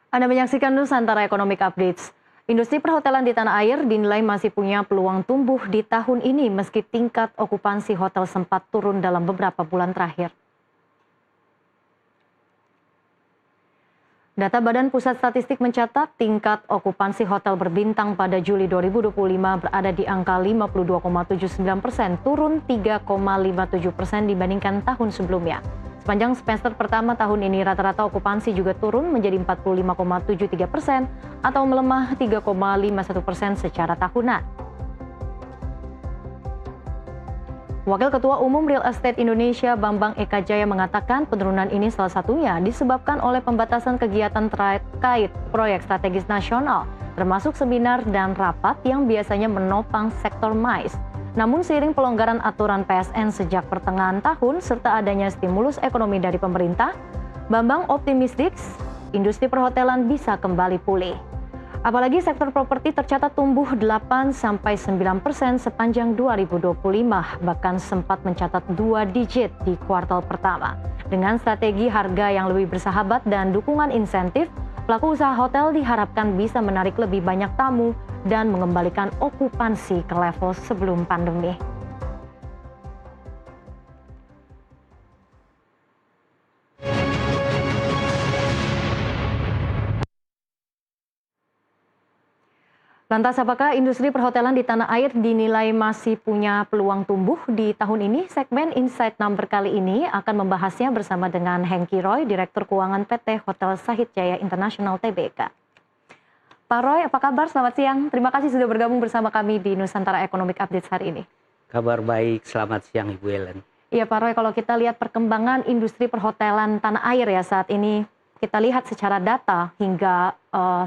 Anda menyaksikan Nusantara Economic Updates. Industri perhotelan di tanah air dinilai masih punya peluang tumbuh di tahun ini meski tingkat okupansi hotel sempat turun dalam beberapa bulan terakhir. Data Badan Pusat Statistik mencatat tingkat okupansi hotel berbintang pada Juli 2025 berada di angka 52,79%, turun 3,57% dibandingkan tahun sebelumnya. Sepanjang semester pertama tahun ini rata-rata okupansi juga turun menjadi 45,73% atau melemah 3,51% secara tahunan. Wakil Ketua Umum Real Estate Indonesia Bambang Eka Jaya mengatakan penurunan ini salah satunya disebabkan oleh pembatasan kegiatan terkait proyek strategis nasional, termasuk seminar dan rapat yang biasanya menopang sektor MICE. Namun seiring pelonggaran aturan PSN sejak pertengahan tahun serta adanya stimulus ekonomi dari pemerintah, Bambang optimistis industri perhotelan bisa kembali pulih. Apalagi sektor properti tercatat tumbuh 8-9% sepanjang 2025, bahkan sempat mencatat 2 digit di kuartal pertama. Dengan strategi harga yang lebih bersahabat dan dukungan insentif, pelaku usaha hotel diharapkan bisa menarik lebih banyak tamu dan mengembalikan okupansi ke level sebelum pandemi. Lantas apakah industri perhotelan di tanah air dinilai masih punya peluang tumbuh di tahun ini? Segmen Insight Number kali ini akan membahasnya bersama dengan Hengki Roy, Direktur Keuangan PT Hotel Sahid Jaya International Tbk. Pak Roy, apa kabar? Selamat siang. Terima kasih sudah bergabung bersama kami di Nusantara Economic Update hari ini. Kabar baik, selamat siang Ibu Ellen. Iya Pak Roy, kalau kita lihat perkembangan industri perhotelan tanah air ya saat ini, kita lihat secara data hingga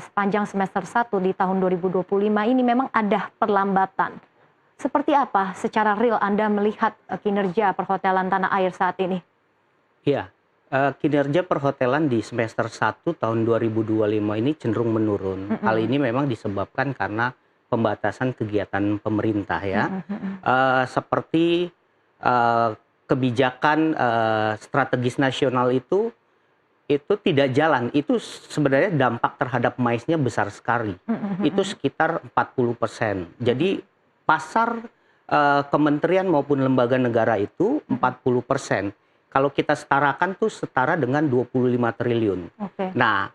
sepanjang semester 1 di tahun 2025 ini memang ada perlambatan. Seperti apa secara real Anda melihat kinerja perhotelan tanah air saat ini? Iya, kinerja perhotelan di semester 1 tahun 2025 ini cenderung menurun. Hal ini memang disebabkan karena pembatasan kegiatan pemerintah ya. Seperti kebijakan strategis nasional itu tidak jalan, itu sebenarnya dampak terhadap MICE-nya besar sekali. Itu sekitar 40%. Jadi pasar kementerian maupun lembaga negara itu 40%. Kalau kita setarakan tuh setara dengan 25 triliun. Nah,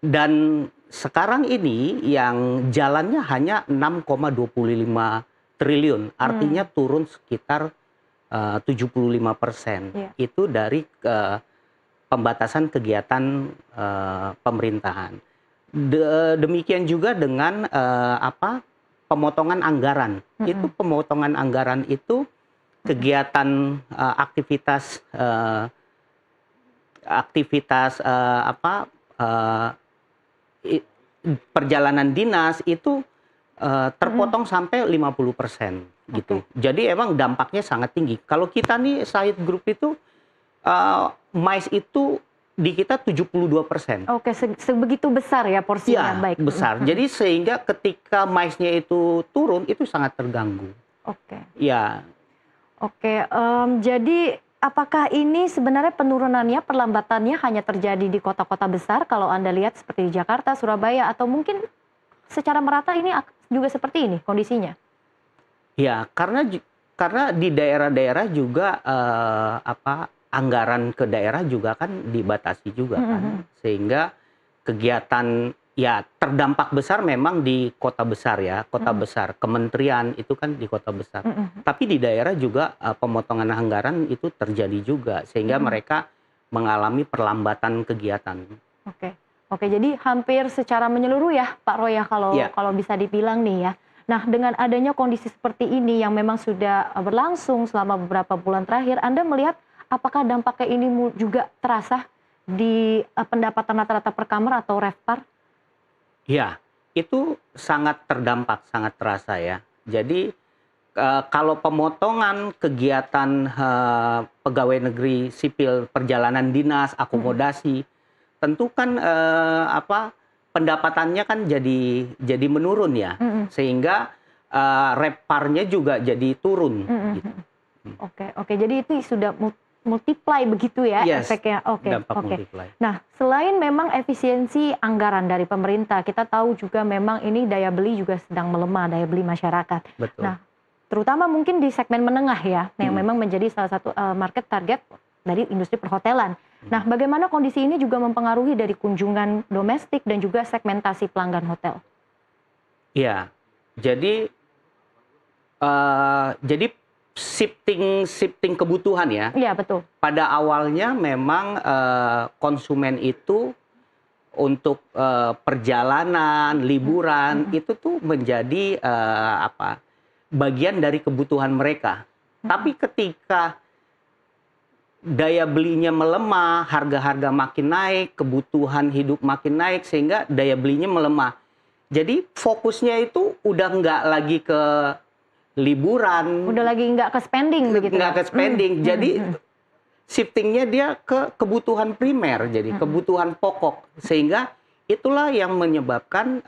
dan sekarang ini yang jalannya hanya 6,25 triliun, artinya turun sekitar 75%. Itu dari pembatasan kegiatan pemerintahan. Demikian juga dengan pemotongan anggaran. Itu pemotongan anggaran itu kegiatan perjalanan dinas itu terpotong sampai 50% gitu. Jadi emang dampaknya sangat tinggi. Kalau kita nih Sahid Group itu MICE itu di kita 72%. Oke, sebegitu besar ya porsinya. Ya, baik. Besar. Jadi sehingga ketika MICE-nya itu turun itu sangat terganggu. Ya. Jadi apakah ini sebenarnya penurunannya, perlambatannya hanya terjadi di kota-kota besar kalau Anda lihat seperti di Jakarta, Surabaya, atau mungkin secara merata ini juga seperti ini kondisinya? Ya, karena di daerah-daerah juga anggaran ke daerah juga kan dibatasi juga kan, sehingga kegiatan ya terdampak besar memang di kota besar ya, kota besar, kementerian itu kan di kota besar. Tapi di daerah juga pemotongan anggaran itu terjadi juga, sehingga mereka mengalami perlambatan kegiatan. Oke, jadi hampir secara menyeluruh ya Pak Roy ya kalau bisa dibilang nih ya. Nah, dengan adanya kondisi seperti ini yang memang sudah berlangsung selama beberapa bulan terakhir, Anda melihat apakah dampaknya ini juga terasa di pendapatan rata-rata per kamar atau RevPAR? Ya, itu sangat terdampak, sangat terasa ya. Jadi kalau pemotongan kegiatan pegawai negeri sipil, perjalanan dinas, akomodasi, tentu kan pendapatannya kan jadi menurun ya, sehingga RevPAR-nya juga jadi turun. Gitu. Oke, jadi itu sudah multiply begitu ya Yes, efeknya. Oke, dampak oke. multiply. Nah, selain memang efisiensi anggaran dari pemerintah, kita tahu juga memang ini daya beli juga sedang melemah, daya beli masyarakat. Betul. Nah, terutama mungkin di segmen menengah ya, yang Mm. memang menjadi salah satu market target dari industri perhotelan. Nah, bagaimana kondisi ini juga mempengaruhi dari kunjungan domestik dan juga segmentasi pelanggan hotel? Iya, jadi shifting kebutuhan ya. Iya, betul. Pada awalnya memang konsumen itu untuk perjalanan, liburan itu tuh menjadi bagian dari kebutuhan mereka. Tapi ketika daya belinya melemah, harga-harga makin naik, kebutuhan hidup makin naik, sehingga daya belinya melemah. Jadi fokusnya itu udah nggak lagi ke liburan, Udah lagi nggak ke spending begitu nggak ya? ke spending. Jadi shiftingnya dia ke kebutuhan primer, jadi kebutuhan pokok, sehingga itulah yang menyebabkan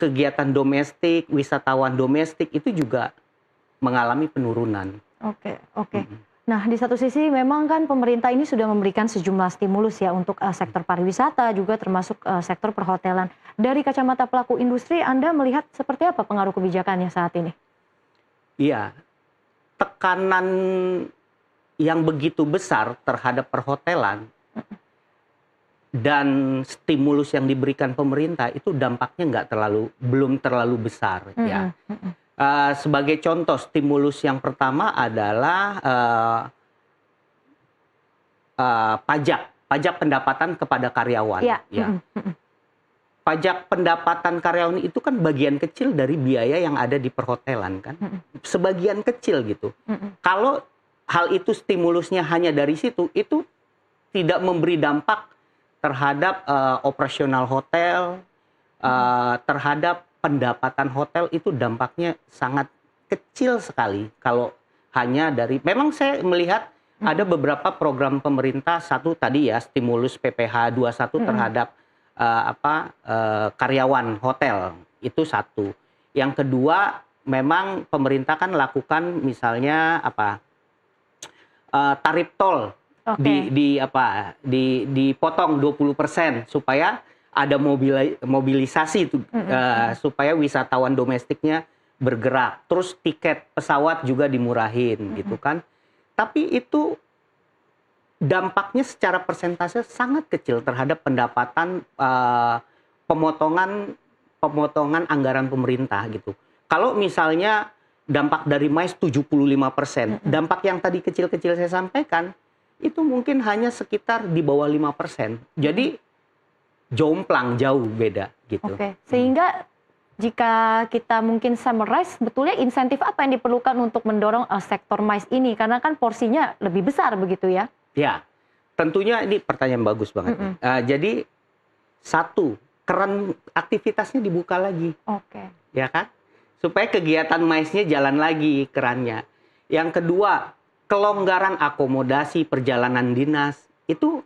kegiatan domestik, wisatawan domestik itu juga mengalami penurunan. Oke, oke. Nah, di satu sisi memang kan pemerintah ini sudah memberikan sejumlah stimulus ya untuk sektor pariwisata juga termasuk sektor perhotelan. Dari kacamata pelaku industri, Anda melihat seperti apa pengaruh kebijakannya saat ini? Iya, tekanan yang begitu besar terhadap perhotelan dan stimulus yang diberikan pemerintah itu dampaknya belum terlalu besar ya. Sebagai contoh, stimulus yang pertama adalah pajak pendapatan kepada karyawan. Ya. Ya. Pajak pendapatan karyawan itu kan bagian kecil dari biaya yang ada di perhotelan kan, sebagian kecil gitu. Kalau hal itu stimulusnya hanya dari situ, itu tidak memberi dampak terhadap operasional hotel, terhadap pendapatan hotel, itu dampaknya sangat kecil sekali kalau hanya dari, memang saya melihat ada beberapa program pemerintah, satu tadi ya stimulus PPh 21 terhadap karyawan hotel, itu satu. Yang kedua, memang pemerintah kan lakukan misalnya tarif tol dipotong 20% supaya ada mobilisasi supaya wisatawan domestiknya bergerak. Terus tiket pesawat juga dimurahin gitu kan. Tapi itu dampaknya secara persentase sangat kecil terhadap pendapatan pemotongan anggaran pemerintah gitu. Kalau misalnya dampak dari MICE 75%, dampak yang tadi kecil-kecil saya sampaikan itu mungkin hanya sekitar di bawah 5%. Jadi jomplang, jauh beda gitu. Oke, sehingga jika kita mungkin summarize, sebetulnya insentif apa yang diperlukan untuk mendorong sektor MICE ini? Karena kan porsinya lebih besar begitu ya? Ya, tentunya ini pertanyaan bagus banget. Jadi satu, keran aktivitasnya dibuka lagi. Oke. Ya kan? Supaya kegiatan MICE-nya jalan lagi kerannya. Yang kedua, kelonggaran akomodasi perjalanan dinas itu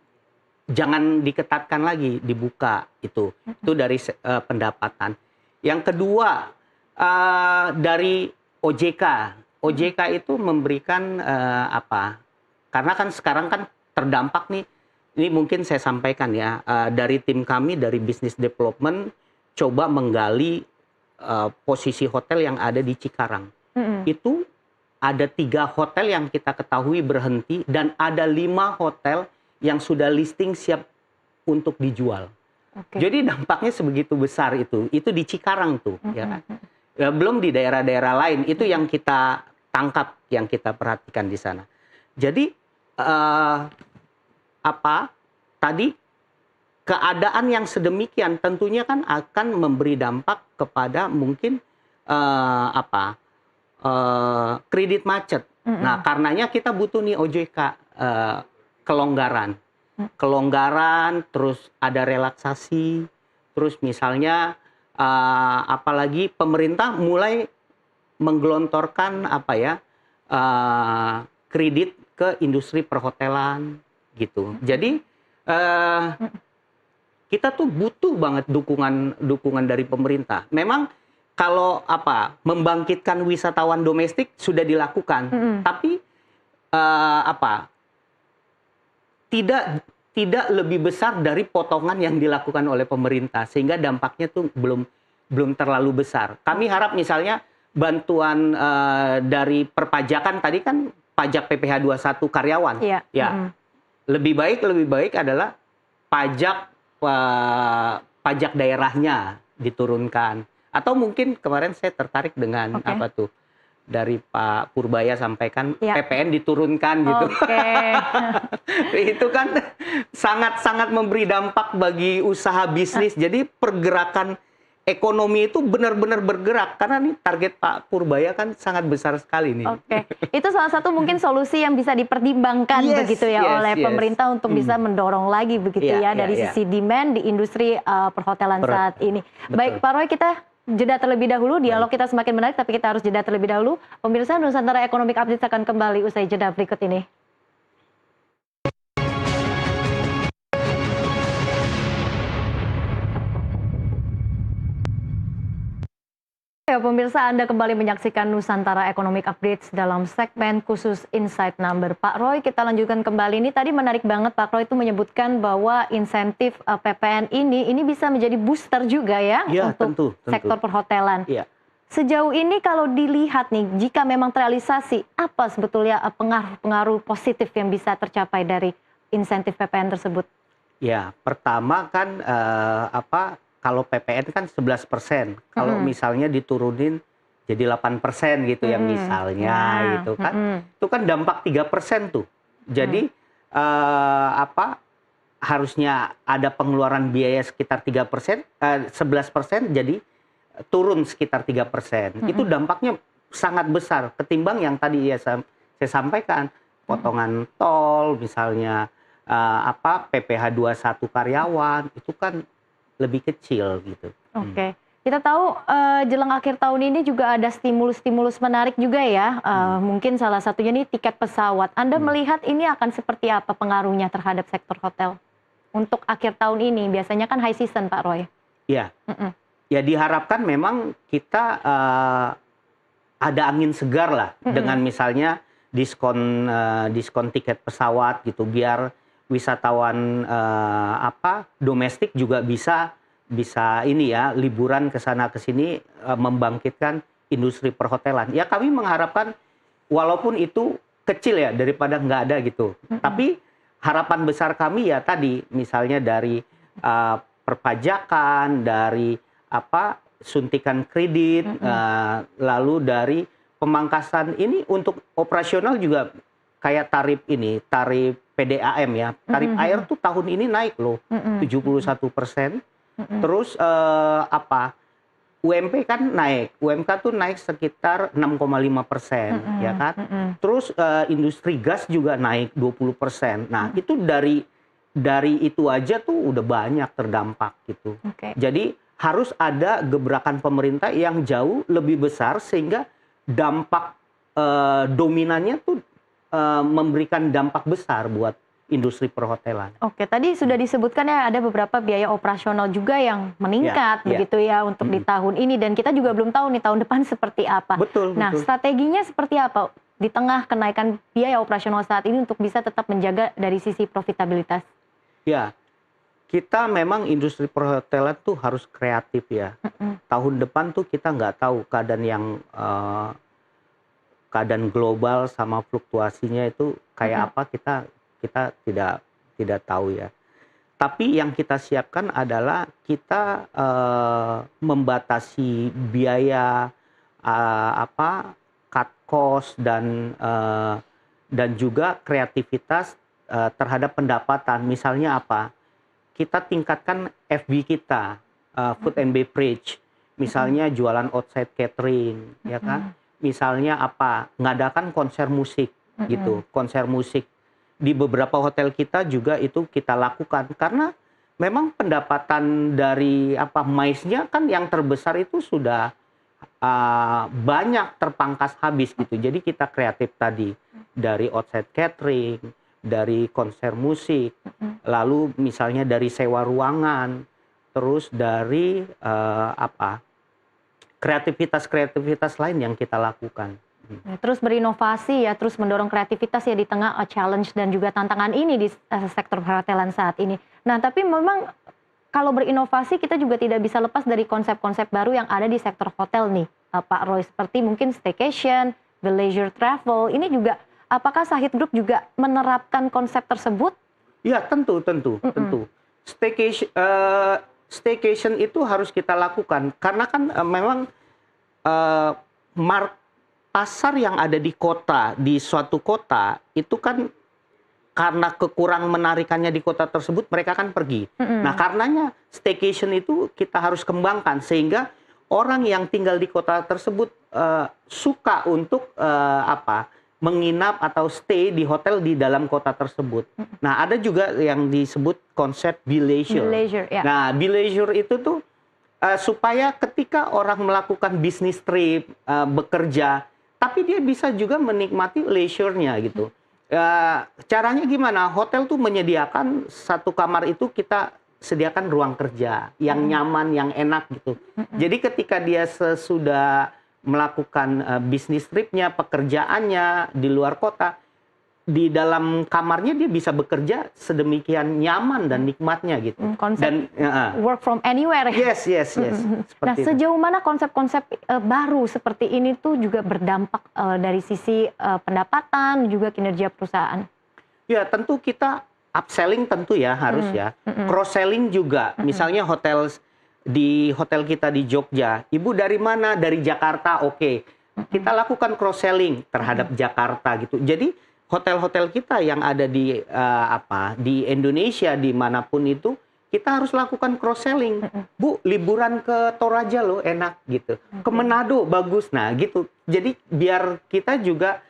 jangan diketatkan lagi, dibuka itu. Itu dari pendapatan. Yang kedua, dari OJK. OJK itu memberikan karena kan sekarang kan terdampak nih, ini mungkin saya sampaikan ya, dari tim kami, dari Business Development, coba menggali posisi hotel yang ada di Cikarang. Itu ada 3 hotel yang kita ketahui berhenti, dan ada 5 hotel yang sudah listing siap untuk dijual. Jadi dampaknya sebegitu besar itu di Cikarang tuh, ya kan? Ya, belum di daerah-daerah lain, itu yang kita tangkap, yang kita perhatikan di sana. Jadi tadi keadaan yang sedemikian tentunya kan akan memberi dampak kepada mungkin kredit macet. Nah, karenanya kita butuh nih OJK kelonggaran, terus ada relaksasi, terus misalnya apalagi pemerintah mulai menggelontorkan kredit ke industri perhotelan gitu. Jadi kita tuh butuh banget dukungan dari pemerintah. Memang kalau membangkitkan wisatawan domestik sudah dilakukan, tapi apa, tidak tidak lebih besar dari potongan yang dilakukan oleh pemerintah, sehingga dampaknya tuh belum terlalu besar. Kami harap misalnya bantuan dari perpajakan tadi kan pajak PPh 21 karyawan. Iya. Ya, lebih baik adalah pajak pajak daerahnya diturunkan. Atau mungkin kemarin saya tertarik dengan apa tuh dari Pak Purbaya sampaikan PPN diturunkan gitu. Itu kan sangat-sangat memberi dampak bagi usaha bisnis. Jadi pergerakan ekonomi itu benar-benar bergerak, karena nih target Pak Purbaya kan sangat besar sekali nih. Itu salah satu mungkin solusi yang bisa dipertimbangkan begitu ya oleh pemerintah untuk bisa mendorong lagi begitu dari sisi demand di industri perhotelan saat ini. Baik Pak Roy, kita jeda terlebih dahulu, dialog kita semakin menarik tapi kita harus jeda terlebih dahulu. Pemirsa, Nusantara Economic Update akan kembali usai jeda berikut ini. Ya, pemirsa, Anda kembali menyaksikan Nusantara Economic Updates dalam segmen khusus Insight Number. Pak Roy, kita lanjutkan kembali. Ini tadi menarik banget Pak Roy itu menyebutkan bahwa insentif PPN ini bisa menjadi booster juga ya untuk tentu. Sektor perhotelan. Ya. Sejauh ini kalau dilihat nih, jika memang terrealisasi, apa sebetulnya pengaruh positif yang bisa tercapai dari insentif PPN tersebut? Ya, pertama kan kalau PPN kan 11%, kalau misalnya diturunin jadi 8% gitu ya misalnya gitu kan, itu kan dampak 3% tuh. Jadi harusnya ada pengeluaran biaya sekitar 3%, 11% jadi turun sekitar 3%. Itu dampaknya sangat besar ketimbang yang tadi ya saya sampaikan, potongan tol misalnya PPh 21 karyawan itu kan lebih kecil gitu. Kita tahu jelang akhir tahun ini juga ada stimulus-stimulus menarik juga ya. Mungkin salah satunya nih tiket pesawat. Anda melihat ini akan seperti apa pengaruhnya terhadap sektor hotel untuk akhir tahun ini? Biasanya kan high season Pak Roy. Iya. Ya diharapkan memang kita ada angin segar lah dengan misalnya diskon tiket pesawat gitu, biar wisatawan domestik juga bisa ini ya liburan ke sana ke sini, membangkitkan industri perhotelan. Ya kami mengharapkan walaupun itu kecil ya daripada nggak ada gitu. Tapi harapan besar kami ya tadi misalnya dari perpajakan, dari suntikan kredit, lalu dari pemangkasan ini untuk operasional juga kayak tarif PDAM ya. Tarif air tuh tahun ini naik loh, 71%. Terus UMP kan naik, UMK tuh naik sekitar 6,5%, ya kan. Terus industri gas juga naik 20%. Nah itu dari itu aja tuh udah banyak terdampak gitu. Jadi harus ada gebrakan pemerintah yang jauh lebih besar sehingga dampak dominannya tuh memberikan dampak besar buat industri perhotelan. Tadi sudah disebutkan ya ada beberapa biaya operasional juga yang meningkat begitu ya untuk di tahun ini, dan kita juga belum tahu nih tahun depan seperti apa. Betul. Strateginya seperti apa di tengah kenaikan biaya operasional saat ini untuk bisa tetap menjaga dari sisi profitabilitas? Ya, kita memang industri perhotelan tuh harus kreatif ya. Tahun depan tuh kita nggak tahu keadaan global sama fluktuasinya itu kayak apa, kita tidak tahu ya. Tapi yang kita siapkan adalah kita membatasi biaya, cut cost dan juga kreativitas terhadap pendapatan. Misalnya apa? Kita tingkatkan FB kita, food and beverage. Misalnya jualan outside catering, ya kan? Misalnya ngadakan konser musik gitu, konser musik. Di beberapa hotel kita juga itu kita lakukan karena memang pendapatan dari MICE-nya kan yang terbesar itu sudah banyak terpangkas habis gitu. Jadi kita kreatif tadi dari outside catering, dari konser musik, lalu misalnya dari sewa ruangan, terus dari kreativitas lain yang kita lakukan Terus berinovasi ya, terus mendorong kreativitas ya di tengah challenge dan juga tantangan ini di sektor perhotelan saat ini. Nah, tapi memang kalau berinovasi kita juga tidak bisa lepas dari konsep-konsep baru yang ada di sektor hotel nih, Pak Roy, seperti mungkin staycation, the leisure travel. Ini juga apakah Sahid Group juga menerapkan konsep tersebut? Ya, tentu. Staycation itu harus kita lakukan karena kan memang eh, pasar yang ada di kota, di suatu kota itu kan karena kekurang menarikannya di kota tersebut, mereka kan pergi. Nah, karenanya staycation itu kita harus kembangkan sehingga orang yang tinggal di kota tersebut suka untuk menginap atau stay di hotel di dalam kota tersebut. Nah, ada juga yang disebut konsep be-leisure. Ya. Nah, be-leisure itu tuh supaya ketika orang melakukan bisnis trip, bekerja, tapi dia bisa juga menikmati leisure-nya gitu. Caranya gimana? Hotel tuh menyediakan satu kamar itu kita sediakan ruang kerja yang nyaman, yang enak gitu. Jadi ketika dia sesudah melakukan bisnis tripnya, pekerjaannya di luar kota, di dalam kamarnya dia bisa bekerja sedemikian nyaman dan nikmatnya gitu. Konsep dan work from anywhere. Yes. Nah, sejauh mana konsep-konsep baru seperti ini tuh juga berdampak dari sisi pendapatan juga kinerja perusahaan? Ya, tentu kita upselling tentu ya harus ya. Cross selling juga. Misalnya di hotel kita di Jogja, Ibu dari mana? Dari Jakarta. Oke. Kita lakukan cross selling terhadap Jakarta gitu. Jadi hotel-hotel kita yang ada di Indonesia dimanapun itu kita harus lakukan cross selling. Bu, liburan ke Toraja loh enak gitu. Ke Manado bagus. Nah gitu. Jadi biar kita juga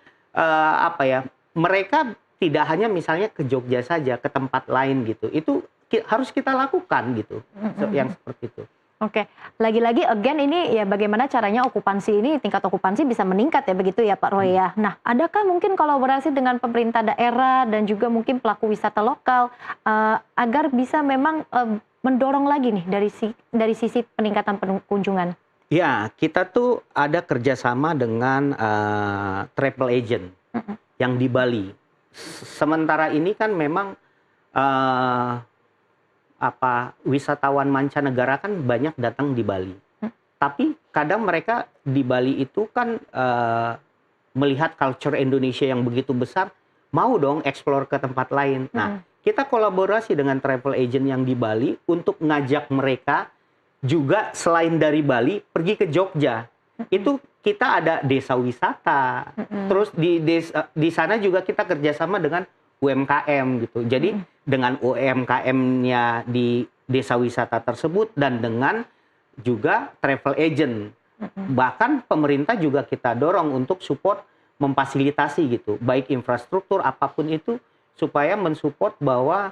mereka tidak hanya misalnya ke Jogja saja, ke tempat lain gitu. Itu harus kita lakukan gitu. Yang seperti itu. Oke, lagi-lagi again ini ya bagaimana caranya tingkat okupansi bisa meningkat ya begitu ya Pak Roy ya. Nah, adakah mungkin kolaborasi dengan pemerintah daerah dan juga mungkin pelaku wisata lokal agar bisa memang mendorong lagi nih dari sisi peningkatan kunjungan? Ya, kita tuh ada kerjasama dengan travel agent yang di Bali. Sementara ini kan memang wisatawan mancanegara kan banyak datang di Bali. Tapi kadang mereka di Bali itu kan melihat culture Indonesia yang begitu besar, mau dong explore ke tempat lain. Nah, kita kolaborasi dengan travel agent yang di Bali untuk ngajak mereka juga selain dari Bali pergi ke Jogja. Itu kita ada desa wisata. Terus di sana juga kita kerjasama dengan UMKM gitu. Jadi dengan UMKM-nya di desa wisata tersebut dan dengan juga travel agent. Bahkan pemerintah juga kita dorong untuk support memfasilitasi gitu. Baik infrastruktur apapun itu supaya mensupport bahwa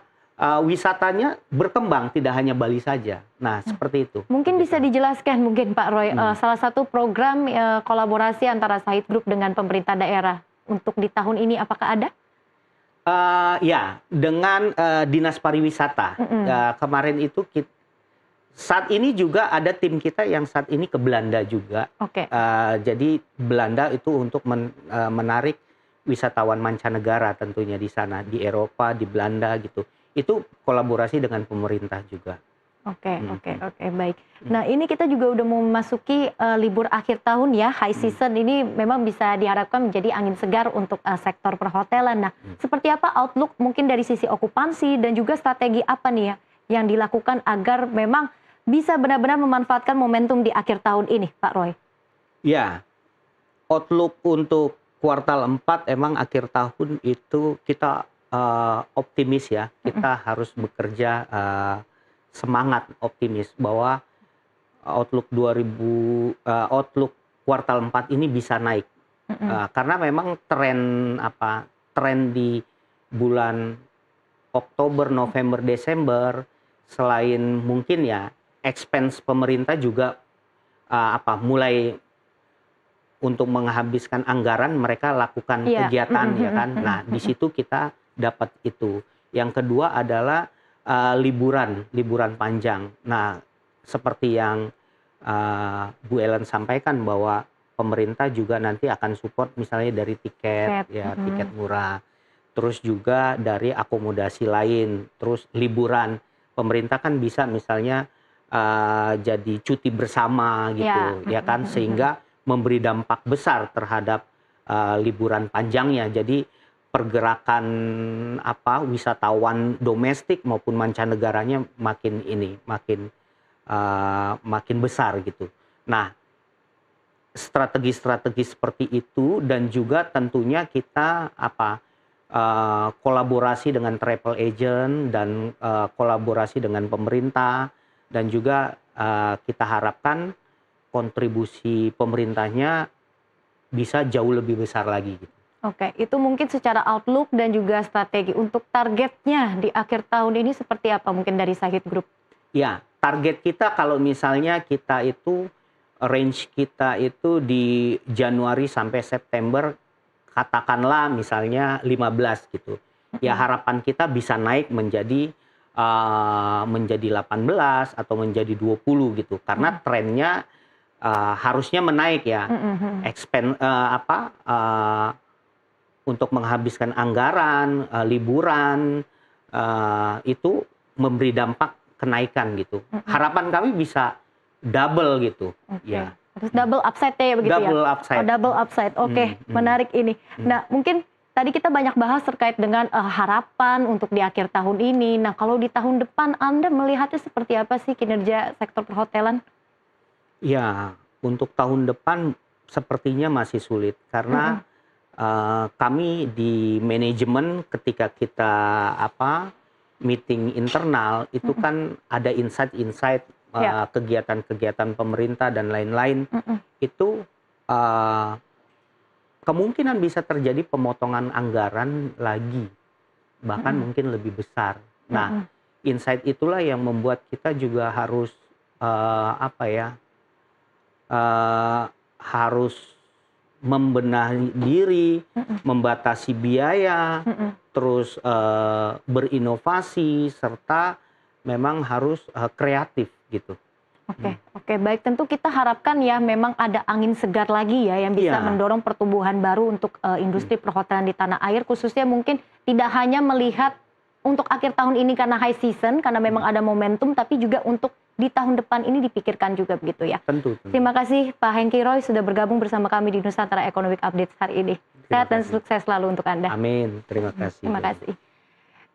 wisatanya berkembang tidak hanya Bali saja. Nah, seperti itu. Mungkin bisa dijelaskan mungkin Pak Roy salah satu program kolaborasi antara Sahid Group dengan pemerintah daerah untuk di tahun ini apakah ada? Ya, dengan Dinas Pariwisata. Kemarin itu saat ini juga ada tim kita yang saat ini ke Belanda juga. Jadi Belanda itu untuk menarik wisatawan mancanegara tentunya di sana, di Eropa, di Belanda gitu. Itu kolaborasi dengan pemerintah juga. Oke, baik. Nah, ini kita juga udah mau memasuki libur akhir tahun ya, high season ini memang bisa diharapkan menjadi angin segar untuk sektor perhotelan. Nah, seperti apa outlook mungkin dari sisi okupansi dan juga strategi apa nih ya yang dilakukan agar memang bisa benar-benar memanfaatkan momentum di akhir tahun ini, Pak Roy? Ya, outlook untuk kuartal 4 emang akhir tahun itu kita optimis ya, kita harus bekerja semangat optimis bahwa outlook kuartal 4 ini bisa naik. Karena memang tren di bulan Oktober, November, Desember selain mungkin ya expense pemerintah juga mulai untuk menghabiskan anggaran mereka lakukan kegiatan ya kan. Nah, di situ kita dapat itu. Yang kedua adalah liburan panjang. Nah, seperti yang Bu Ellen sampaikan bahwa pemerintah juga nanti akan support misalnya dari tiket, ya tiket murah. Terus juga dari akomodasi lain, terus liburan. Pemerintah kan bisa misalnya jadi cuti bersama gitu, ya kan, sehingga memberi dampak besar terhadap liburan panjangnya. Jadi pergerakan wisatawan domestik maupun mancanegaranya makin besar gitu. Nah, strategi-strategi seperti itu dan juga tentunya kita kolaborasi dengan travel agent dan kolaborasi dengan pemerintah, dan juga kita harapkan kontribusi pemerintahnya bisa jauh lebih besar lagi gitu. Oke, itu mungkin secara outlook dan juga strategi. Untuk targetnya di akhir tahun ini seperti apa mungkin dari Shahid Group? Ya, target kita kalau misalnya kita itu range kita itu di Januari sampai September, katakanlah misalnya 15 gitu. Ya harapan kita bisa naik menjadi 18 atau menjadi 20 gitu. Karena trennya harusnya menaik ya. Untuk menghabiskan anggaran, liburan, itu memberi dampak kenaikan gitu. Harapan kami bisa double gitu. Ya. Terus double upside ya begitu double ya? Upside. Double upside. Oke, menarik ini. Nah, mungkin tadi kita banyak bahas terkait dengan harapan untuk di akhir tahun ini. Nah, kalau di tahun depan Anda melihatnya seperti apa sih kinerja sektor perhotelan? Ya, untuk tahun depan sepertinya masih sulit karena kami di manajemen ketika kita meeting internal itu kan ada insight-insight kegiatan-kegiatan pemerintah dan lain-lain. Itu kemungkinan bisa terjadi pemotongan anggaran lagi, bahkan mungkin lebih besar. Nah, insight itulah yang membuat kita juga harus harus membenahi diri, membatasi biaya, terus berinovasi, serta memang harus kreatif gitu. Oke, baik, tentu kita harapkan ya memang ada angin segar lagi ya yang bisa mendorong pertumbuhan baru untuk industri perhotelan di tanah air, khususnya mungkin tidak hanya melihat untuk akhir tahun ini karena high season, karena memang ada momentum, tapi juga untuk di tahun depan ini dipikirkan juga begitu ya. Tentu. Terima kasih Pak Hengki Roy sudah bergabung bersama kami di Nusantara Economic Update hari ini. Sehat dan sukses selalu untuk Anda. Amin, terima kasih. Terima kasih.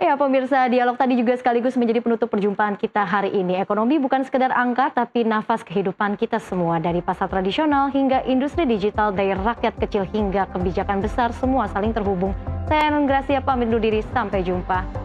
Ya pemirsa, dialog tadi juga sekaligus menjadi penutup perjumpaan kita hari ini. Ekonomi bukan sekedar angka, tapi nafas kehidupan kita semua. Dari pasar tradisional hingga industri digital, dari rakyat kecil hingga kebijakan besar, semua saling terhubung. Saya Nun Gracia pamit undur diri, sampai jumpa.